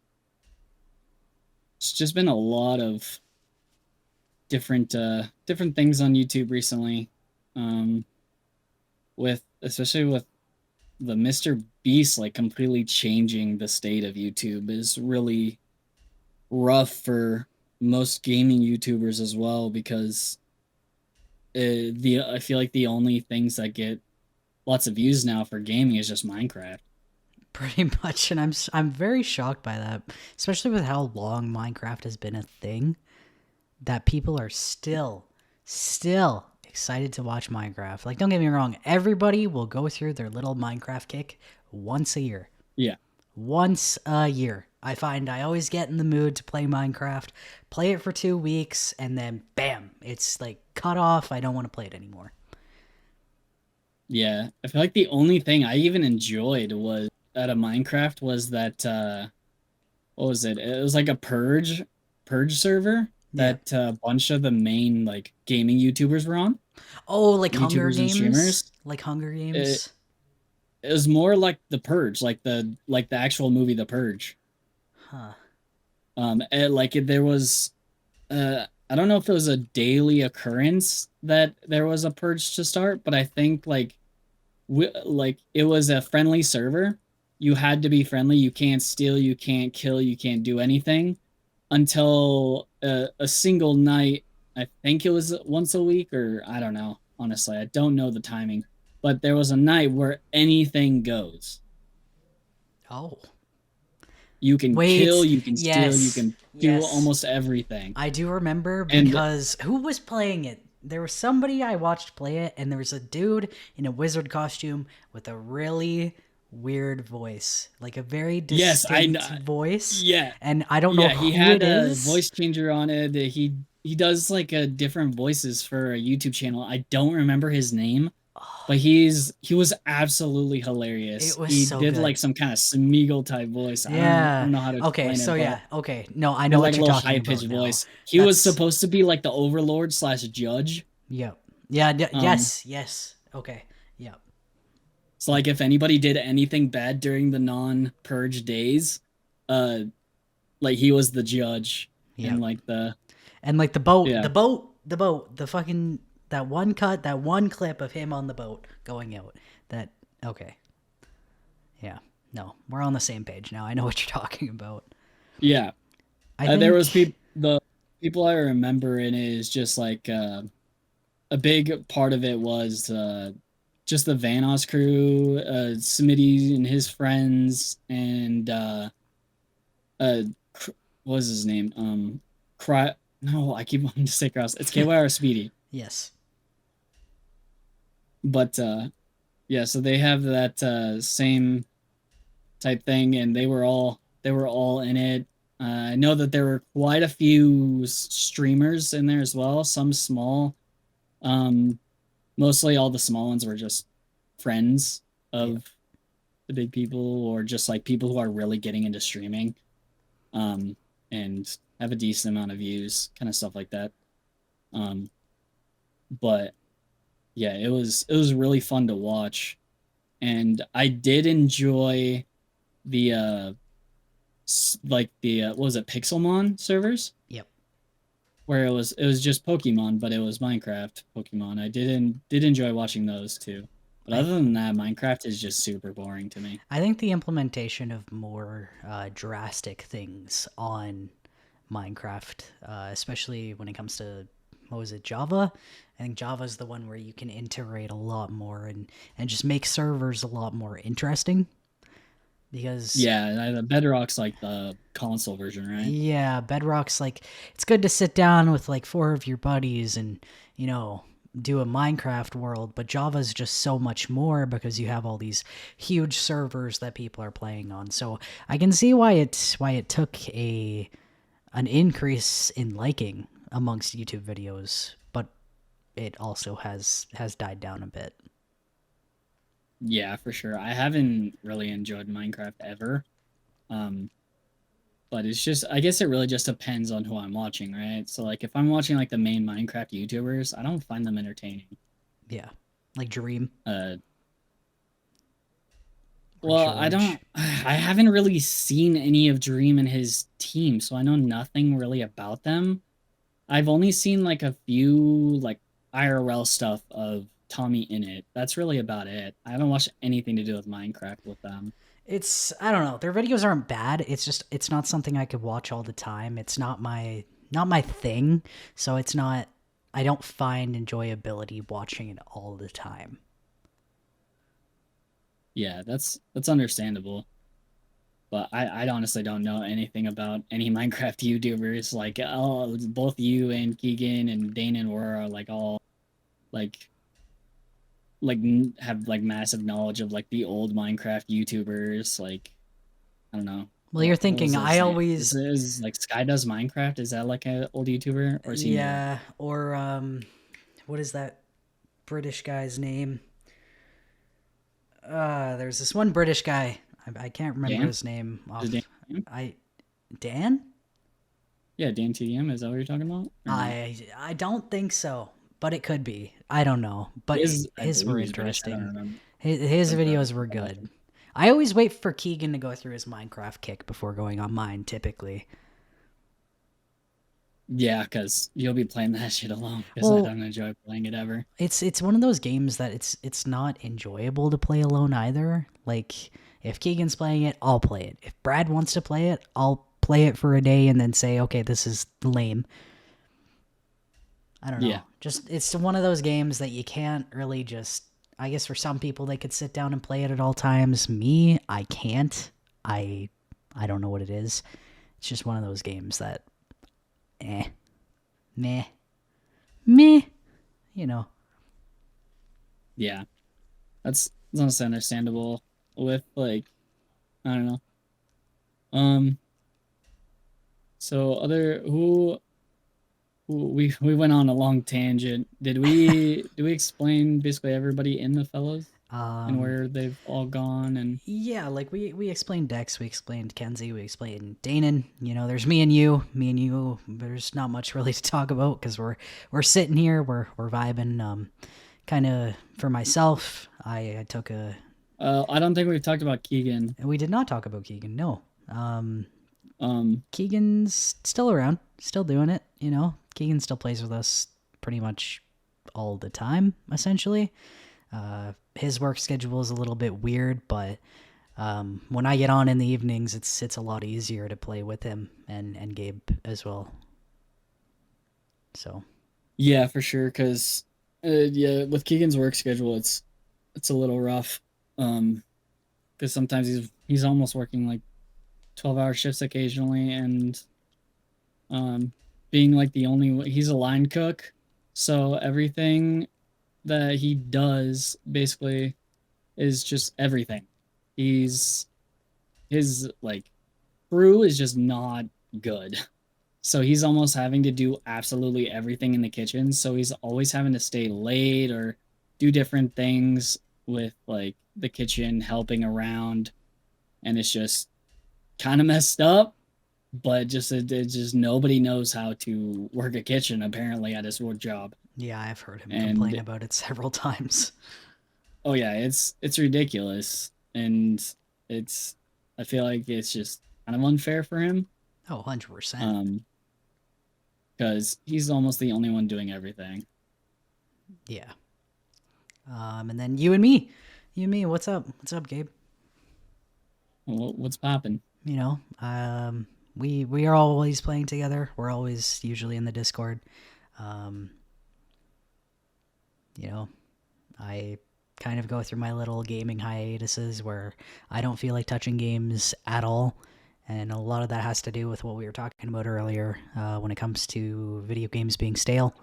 a lot of different things on YouTube recently. Um, with especially with the Mr. Beast like completely changing the state of YouTube is really rough for most gaming YouTubers as well because the I feel like the only things that get lots of views now for gaming is just Minecraft. Pretty much, and I'm very shocked by that, especially with how long Minecraft has been a thing. That people are still excited to watch Minecraft. Like, don't get me wrong, everybody will go through their little Minecraft kick once a year. Yeah. Once a year. I find I always get in the mood to play Minecraft, play it for 2 weeks, and then bam, it's like cut off. I don't want to play it anymore. Yeah. I feel like the only thing I even enjoyed was out of Minecraft was that what was it? It was like a purge server Yeah. that a bunch of the main like gaming YouTubers were on. Oh, like Hunger YouTubers and Games? streamers. Like Hunger It, Games? it was more like the Purge, like the actual movie The Purge. Huh. There was I don't know if it was a daily occurrence that there was a purge to start, but I think like it was a friendly server. You had to be friendly. You can't steal, you can't kill, you can't do anything until a single night. I think it was once a week, or I don't know. Honestly, I don't know the timing, but there was a night where anything goes. Oh. You can Wait. kill, you can steal, you Yes. can do Yes. almost everything. I do remember And because who was playing it? There was somebody I watched play it, and there was a dude in a wizard costume with a really weird voice, like a very yes, distinct voice. yeah, And I don't know yeah, he who had it a is. voice changer on it. He does like a different voices for a YouTube channel. I don't remember his name, but he was absolutely hilarious. It was He so did good. like some kind of Smeagol type voice. I Yeah. don't know how to Okay. explain So it, yeah. but Okay. No, I he know had what like a you're little talking high about pitched now. voice. He was That's supposed to be like the overlord slash judge. Yep. Yeah. Um, Yes. Okay. Yeah. so like if anybody did anything bad during the non-purge days, uh, like he was the judge, Yeah. and like And like the boat, yeah, the fucking that one cut, that one clip of him on the boat going out. That okay. Yeah. No, we're on the same page now. I know what you're talking about. yeah. I There was think the people I remember in it is just like a big part of it was just the Vanos crew, Smitty and his friends, and uh, what was his name? Cry. No, I keep wanting to say Cross. It's KYR Speedy, yes. but yeah. So they have that same type thing, and they were all in it. I know that there were quite a few streamers in there as well. Some small. Um, Mostly all the small ones were just friends Yeah. of the big people, or just like people who are really getting into streaming, um, and have a decent amount of views, kind of stuff like that. Um, but yeah, it was really fun to watch, and I did enjoy the like the what was it, Pixelmon servers, Yep. where it was just Pokemon, but it was Minecraft Pokemon. I did enjoy watching those too. But I other than that, Minecraft is just super boring to me. I think the implementation of more drastic things on Minecraft, especially when it comes to what was it, Java? I think Java is the one where you can integrate a lot more and just make servers a lot more interesting. Because Yeah, the Bedrock's like the console version, right? yeah, Bedrock's like it's good to sit down with like four of your buddies and do a Minecraft world, but Java's just so much more because you have all these huge servers that people are playing on. So I can see why it took an increase in liking amongst YouTube videos, but it also has died down a bit. Yeah, for sure. I haven't really enjoyed Minecraft ever. Um, but it's just, I guess it really just depends on who I'm watching, right? So like if I'm watching like the main Minecraft YouTubers, I don't find them entertaining. Yeah, like Dream Uh, or well, I don't, George. I haven't really seen any of Dream and his team, so I know nothing really about them. I've only seen like a few like IRL stuff of Tommy in it. That's really about it. I haven't watched anything to do with Minecraft with them. It's I don't know. Their videos aren't bad. It's just it's not something I could watch all the time. It's not my thing. So it's not I don't find enjoyability watching it all the time. Yeah, that's understandable. But I honestly don't know anything about any Minecraft YouTubers. Like, oh, both you and Keegan and Dane and Wara are like all like have like massive knowledge of like the old Minecraft YouTubers. Like, I don't know. Well, you're What was thinking I his name? Is always is like Sky Does Minecraft? Is that like an old YouTuber, or is he new? yeah, or what is that British guy's name? There's this one British guy. I can't remember Dan? his name Is it off. Dan? I Dan? Yeah, Dan TDM. Is that what you're talking about? Or no? I don't think so, but it could be. I don't know, He but is, I his were believe he's British. I don't interesting. remember. His But videos were good. I always wait for Keegan to go through his Minecraft kick before going on mine. Typically, yeah, because you'll be playing that shit alone. Because I well, don't enjoy playing it ever. it's one of those games that it's not enjoyable to play alone either. Like if Keegan's playing it, I'll play it. If Brad wants to play it, I'll play it for a day and then say, okay, this is lame. I don't know. Yeah, Just it's one of those games that you can't really just. I guess for some people they could sit down and play it at all times. Me, I can't. I don't know what it is. It's just one of those games that, meh, meh. You know. yeah. That's honestly understandable. With like, I don't know. Um. So other who we went on a long tangent. Did we explain basically everybody in the fellows? and where they've all gone. And yeah, like we explained Dex, we explained Kenzie, we explained Danon. You know, there's me and you. Me and you. There's not much really to talk about because we're sitting here, we're vibing. Kind of for myself, I took a. I don't think we've talked about Keegan. We did not talk about Keegan. No. Keegan's still around, still doing it. You know, Keegan still plays with us pretty much all the time, essentially. His work schedule is a little bit weird, but when I get on in the evenings, it's a lot easier to play with him and Gabe as well. So. Yeah, for sure. Because yeah, with Keegan's work schedule, it's a little rough. Because sometimes he's almost working like 12-hour shifts occasionally, and being like he's a line cook, so everything that he does basically is just everything. His like crew is just not good. So he's almost having to do absolutely everything in the kitchen. So he's always having to stay late or do different things with like the kitchen, helping around, and it's just kind of messed up. But it just nobody knows how to work a kitchen apparently at his work job. Yeah, I've heard him complain about it several times. Oh yeah, it's ridiculous, and I feel like it's just kind of unfair for him. Oh, 100%. Because he's almost the only one doing everything. Yeah. And then you and me. What's up? What's up, Gabe? Well, what's popping? You know, we are always playing together. We're always usually in the Discord. You know, I kind of go through my little gaming hiatuses where I don't feel like touching games at all. And a lot of that has to do with what we were talking about earlier when it comes to video games being stale.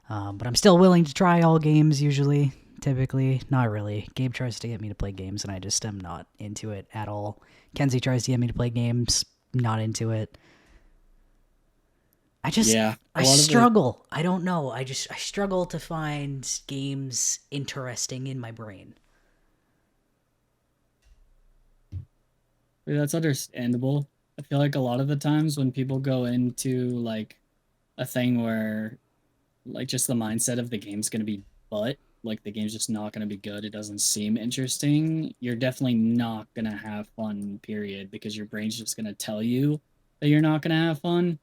But I'm still willing to try all games usually, typically. Not really. Gabe tries to get me to play games, and I just am not into it at all. Kenzie tries to get me to play games, not into it. I struggle. I don't know. I struggle to find games interesting in my brain. That's understandable. I feel like a lot of the times when people go into like a thing where like just the mindset of the game's going to be like the game's just not going to be good, it doesn't seem interesting, you're definitely not going to have fun, period, because your brain's just going to tell you that you're not going to have fun.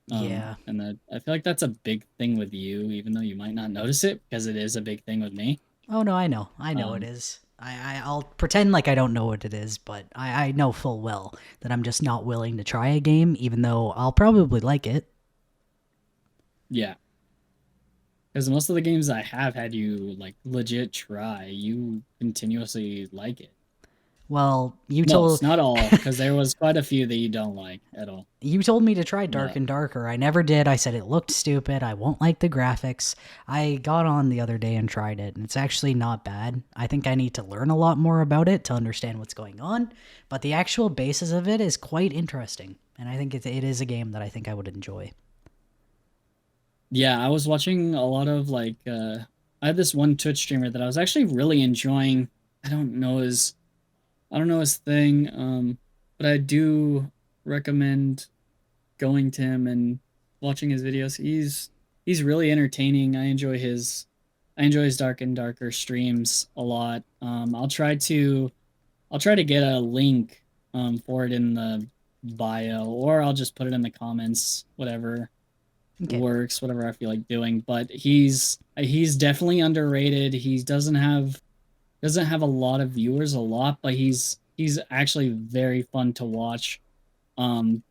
Yeah. And I feel like that's a big thing with you, even though you might not notice it, because it is a big thing with me. Oh, no, I know. It is. I'll pretend like I don't know what it is, but I know full well that I'm just not willing to try a game, even though I'll probably like it. Yeah. Because most of the games I have had you like legit try, you continuously like it. Well, you told... not all, because there was quite a few that you don't like at all. You told me to try Dark and Darker. I never did. I said it looked stupid. I won't like the graphics. I got on the other day and tried it, and it's actually not bad. I think I need to learn a lot more about it to understand what's going on, but the actual basis of it is quite interesting, and I think it is a game that I think I would enjoy. Yeah, I was watching a lot of like... I had this one Twitch streamer that I was actually really enjoying. I don't know his thing, but I do recommend going to him and watching his videos. He's really entertaining. I enjoy his Dark and Darker streams a lot. I'll try to get a link for it in the bio, or I'll just put it in the comments, whatever works, whatever I feel like doing. But he's definitely underrated. He doesn't have a lot of viewers, but he's actually very fun to watch. And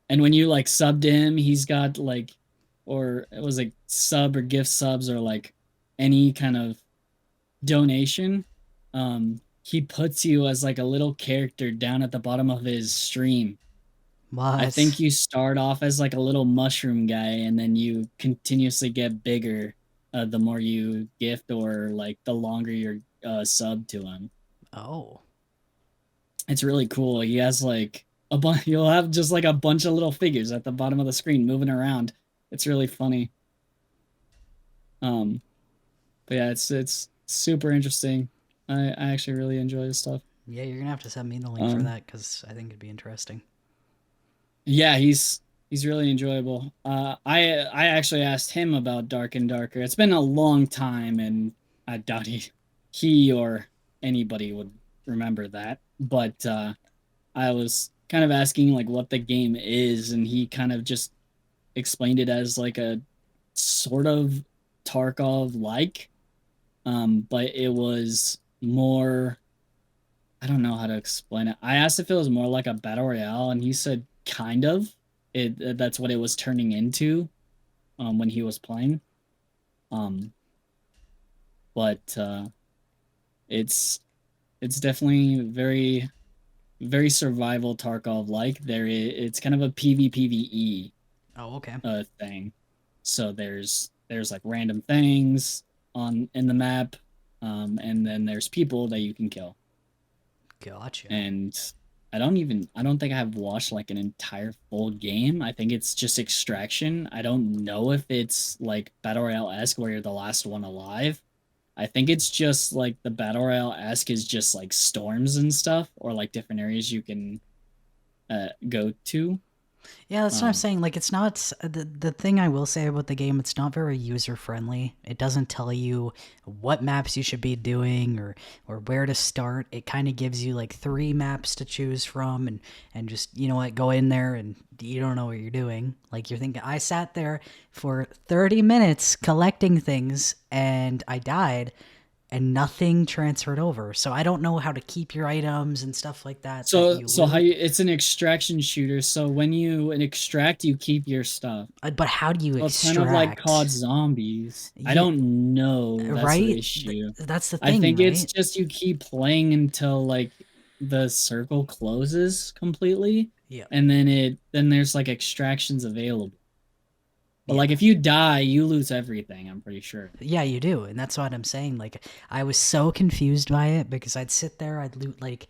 when you like subbed him, he's got like, or it was like sub or gift subs or like any kind of donation, he puts you as like a little character down at the bottom of his stream. What? I think you start off as like a little mushroom guy, and then you continuously get bigger the more you gift, or like the longer you're sub to him. Oh, it's really cool. He has like you'll have just like a bunch of little figures at the bottom of the screen moving around. It's really funny. But yeah, it's super interesting. I actually really enjoy this stuff. Yeah, you're gonna have to send me the link for that because I think it'd be interesting. Yeah, he's really enjoyable. I actually asked him about Dark and Darker. It's been a long time, and I doubt he or anybody would remember that. But I was kind of asking like what the game is, and he kind of just explained it as like a sort of Tarkov like, but it was more. I don't know how to explain it. I asked if it was more like a battle royale, and he said kind of. That's what it was turning into, when he was playing. Um, but it's it's definitely very survival Tarkov like. It's kind of a PvPvE Oh, okay. thing. So there's like random things in the map, and then there's people that you can kill. Gotcha. And I don't think I've watched like an entire full game. I think it's just extraction. I don't know if it's like Battle Royale-esque where you're the last one alive. I think it's just like the Battle Royale-esque is just like storms and stuff, or like different areas you can go to. Yeah, that's what I'm saying. Like, it's not the thing I will say about the game. It's not very user friendly. It doesn't tell you what maps you should be doing or where to start. It kind of gives you like 3 maps to choose from, and just, you know what, go in there and you don't know what you're doing. Like, you're thinking, I sat there for 30 minutes collecting things and I died and nothing transferred over. So I don't know how to keep your items and stuff like that So you so how loot. it's an extraction shooter. So when you extract, you keep your stuff. But how do you So it's kind of like COD extract? Zombies. I Yeah, don't know. That's the right? issue. That's the I thing, think it's right? just you keep playing until like the circle closes completely, Yeah. and then there's like extractions available. But Yeah. like if you die, you lose everything, I'm pretty sure. Yeah, you do. And that's what I'm saying. Like, I was so confused by it because I'd sit there, I'd loot like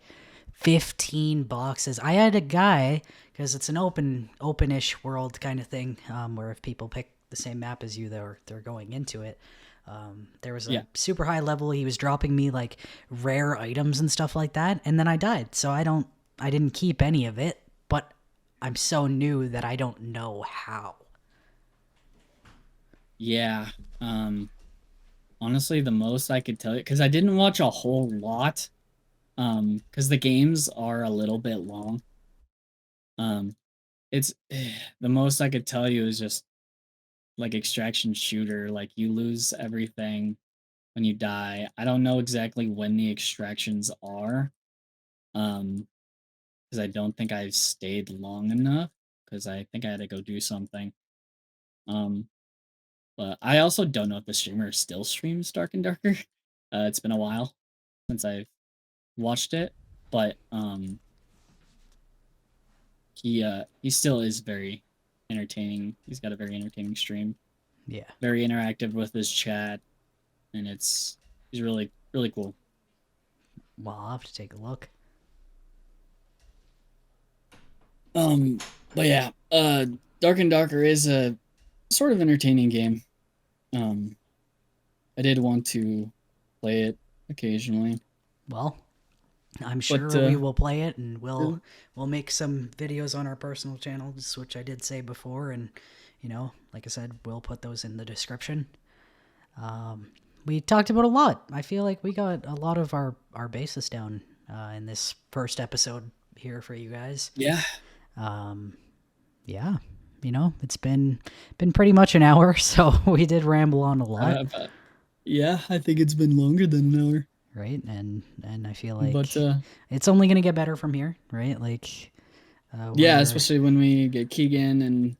15 boxes. I had a guy, because it's an openish world kind of thing, where if people pick the same map as you, they're going into it. There was a Yeah. super high level. He was dropping me like rare items and stuff like that, and then I died. So I didn't keep any of it. But I'm so new that I don't know how. Yeah. Honestly, the most I could tell you, because I didn't watch a whole lot, because the games are a little bit long. Um, it's the most I could tell you is just like extraction shooter. Like you lose everything when you die. I don't know exactly when the extractions are, um, because I don't think I've stayed long enough. Because I think I had to go do something. Um, but I also don't know if the streamer still streams Dark and Darker. It's been a while since I've watched it, but he still is very entertaining. He's got a very entertaining stream, Yeah. very interactive with his chat, and he's really cool. Well, I'll have to take a look. Um, but yeah, Dark and Darker is a sort of entertaining game. Um, I did want to play it occasionally, Well, I'm but sure we will play it, and we'll make some videos on our personal channels, which I did say before, and like I said, we'll put those in the description. We talked about a lot. I feel like we got a lot of our bases down in this first episode here for you guys. yeah, Yeah, it's been pretty much an hour, so we did ramble on a lot, yeah, I think it's been longer than an hour, right? And I feel but like it's only gonna get better from here, right? Like, yeah, we're especially when we get Keegan and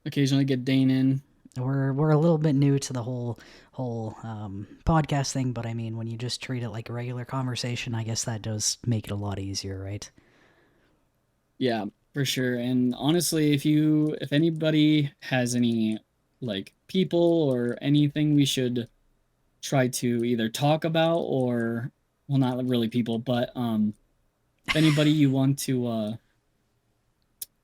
occasionally get Dane in. we're a little bit new to the whole podcast thing, but I mean, when you just treat it like a regular conversation, I guess that does make it a lot easier, right? Yeah, for sure. And honestly, if anybody has any like people or anything we should try to either talk about, or well, not really people, but if anybody you want to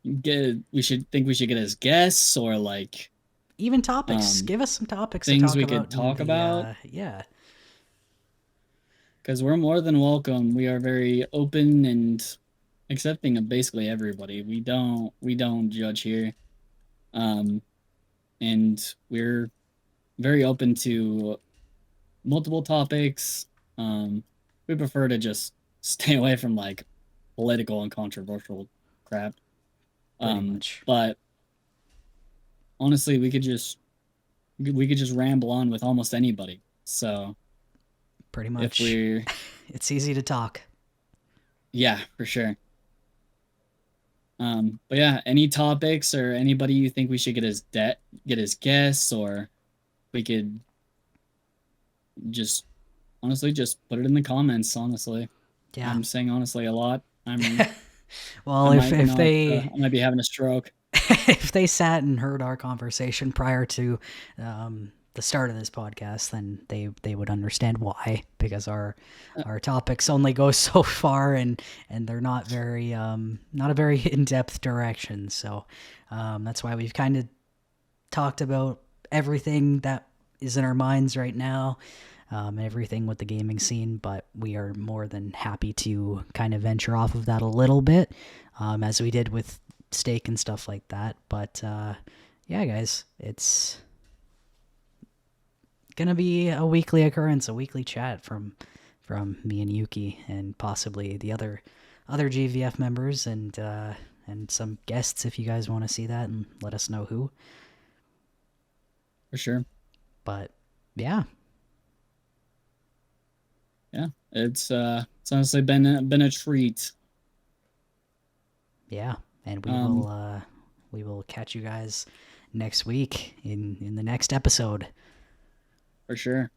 we should get as guests, or like Even topics. um Give us some topics to things talk we could about in talk the about. yeah. because we're more than welcome. We are very open and accepting of basically everybody. We don't judge here, um, and we're very open to multiple topics. We prefer to just stay away from like political and controversial crap. Pretty much. But honestly, we could just ramble on with almost anybody. So Pretty if much. we're It's easy to talk. yeah, for sure. But yeah, any topics or anybody you think we should get as guests, or we could just honestly just put it in the comments. Honestly, Yeah. I'm saying honestly a lot. I Well, might if not. they I might be having a stroke. if they sat and heard our conversation prior to the start of this podcast, then they would understand why, because our topics only go so far, and they're not not a very in-depth direction. So that's why we've kind of talked about everything that is in our minds right now, everything with the gaming scene, but we are more than happy to kind of venture off of that a little bit, as we did with steak and stuff like that. But yeah, guys, it's gonna be a weekly occurrence, a weekly chat from me and Yuki, and possibly the other GVF members, and some guests if you guys want to see that, and let us know who. For sure. But yeah, It's honestly been a treat. Yeah, and we will catch you guys next week in the next episode. For sure.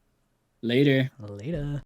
Later. Later.